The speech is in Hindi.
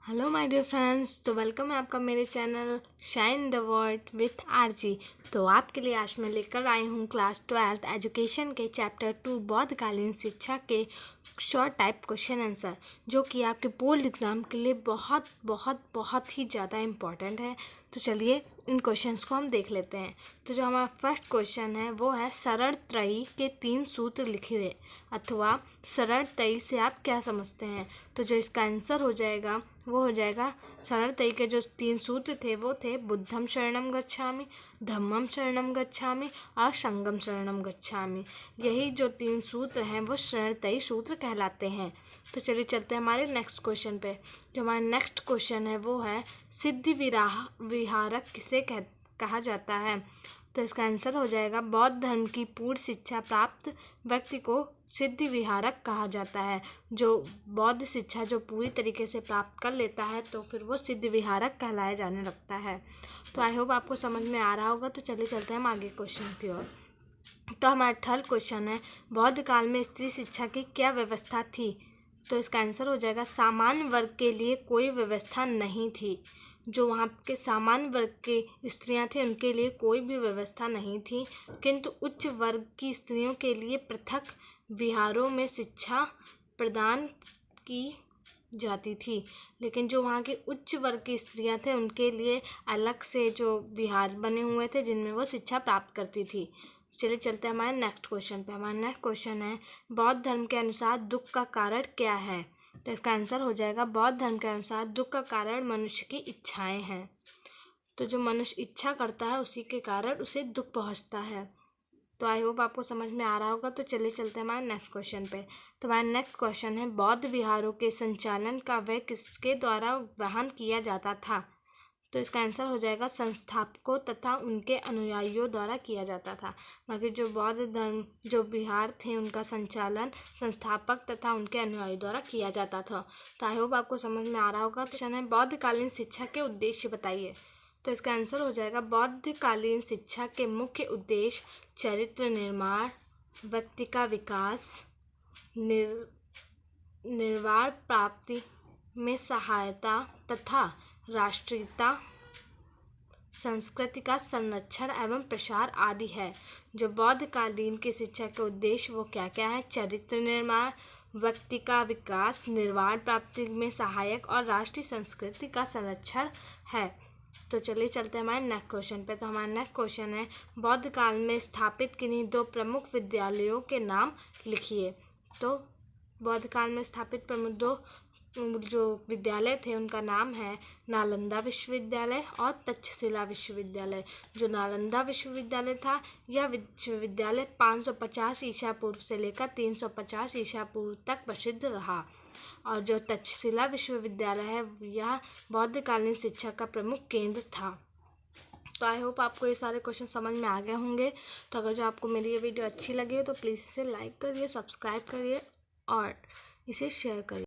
हेलो माय डियर फ्रेंड्स, तो वेलकम है आपका मेरे channel shine the world with RG. तो आपके लिए आज मैं लेकर आई हूँ क्लास 12 एजुकेशन के चैप्टर 2 बौद्धकालीन शिक्षा के शॉर्ट टाइप क्वेश्चन आंसर, जो कि आपके बोर्ड एग्ज़ाम के लिए बहुत बहुत बहुत ही ज़्यादा इम्पॉर्टेंट है। तो चलिए इन क्वेश्चंस को हम देख लेते हैं। तो जो हमारा फर्स्ट क्वेश्चन है वो है सरल त्रयी के 3 सूत्र लिखे हुए, अथवा सरल त्रयी से आप क्या समझते हैं। तो जो इसका आंसर हो जाएगा वो हो जाएगा सरल त्रयी के जो 3 सूत्र थे वो थे बुद्धम शरणम गच्छामि, धम्मम शरणम गच्छामि और संघम शरणम गच्छामि। यही जो 3 सूत्र हैं वो सरल त्रयी सूत्र कहलाते हैं। तो चलिए चलते हैं हमारे नेक्स्ट क्वेश्चन पे। जो हमारा नेक्स्ट क्वेश्चन है वो है सिद्धि विहारक किसे कहा जाता है। तो इसका आंसर हो जाएगा बौद्ध धर्म की पूर्ण शिक्षा प्राप्त व्यक्ति को सिद्धि विहारक कहा जाता है। जो बौद्ध शिक्षा जो पूरी तरीके से प्राप्त कर लेता है तो फिर वो सिद्धि विहारक कहलाया जाने लगता है। तो आई होप आपको समझ में आ रहा होगा। तो चलिए चलते हैं हम आगे क्वेश्चन की ओर। तो हमारा थर्ड क्वेश्चन है बौद्ध काल में स्त्री शिक्षा की क्या व्यवस्था थी। तो इसका आंसर हो जाएगा सामान्य वर्ग के लिए कोई व्यवस्था नहीं थी। जो वहाँ के सामान्य वर्ग के स्त्रियाँ थी उनके लिए कोई भी व्यवस्था नहीं थी, किंतु उच्च वर्ग की स्त्रियों के लिए पृथक विहारों में शिक्षा प्रदान की जाती थी। लेकिन जो वहाँ के उच्च वर्ग की स्त्रियाँ थे उनके लिए अलग से जो विहार बने हुए थे जिनमें वो शिक्षा प्राप्त करती थी। चलिए चलते हैं हमारे नेक्स्ट क्वेश्चन पे। हमारा नेक्स्ट क्वेश्चन है बौद्ध धर्म के अनुसार दुख का कारण क्या है। तो इसका आंसर हो जाएगा बौद्ध धर्म के अनुसार दुख का कारण मनुष्य की इच्छाएं हैं। तो जो मनुष्य इच्छा करता है उसी के कारण उसे दुख पहुंचता है। तो आई होप आपको समझ में आ रहा होगा। तो चलिए चलते हैं हमारे नेक्स्ट क्वेश्चन पे। तो हमारा नेक्स्ट क्वेश्चन है बौद्ध विहारों के संचालन का व्यय किसके द्वारा वहन किया जाता था। तो इसका आंसर हो जाएगा संस्थापकों तथा उनके अनुयायियों द्वारा किया जाता था। बाकी जो बौद्ध धर्म जो विहार थे उनका संचालन संस्थापक तथा उनके अनुयायियों द्वारा किया जाता था। तो आई होप आपको समझ में आ रहा होगा। क्वेश्चन है बौद्धकालीन शिक्षा के उद्देश्य बताइए। तो इसका आंसर हो जाएगा बौद्धकालीन शिक्षा के मुख्य उद्देश्य चरित्र निर्माण, व्यक्ति का विकास, निर्वाण प्राप्ति में सहायता तथा राष्ट्रीयता, संस्कृति का संरक्षण एवं प्रसार आदि है। जो बौद्धकालीन की शिक्षा के उद्देश्य वो क्या क्या है, चरित्र निर्माण, व्यक्ति का विकास, निर्वाण प्राप्ति में सहायक और राष्ट्रीय संस्कृति का संरक्षण है। तो चलिए चलते हैं हमारे नेक्स्ट क्वेश्चन पे। तो हमारा नेक्स्ट क्वेश्चन है बौद्ध काल में स्थापित किन्हीं 2 प्रमुख विद्यालयों के नाम लिखिए। तो बौद्ध काल में स्थापित प्रमुख 2 जो विद्यालय थे उनका नाम है नालंदा विश्वविद्यालय और तक्षशिला विश्वविद्यालय। जो नालंदा विश्वविद्यालय था यह विश्वविद्यालय 550 ईसा पूर्व से लेकर 350 ईसा पूर्व तक प्रसिद्ध रहा, और जो तक्षशिला विश्वविद्यालय है यह बौद्धकालीन शिक्षा का प्रमुख केंद्र था। तो आई होप आपको ये सारे क्वेश्चन समझ में आ गए होंगे। तो अगर जो आपको मेरी ये वीडियो अच्छी लगी हो तो प्लीज़ इसे लाइक करिए, सब्सक्राइब करिए और इसे शेयर करिए।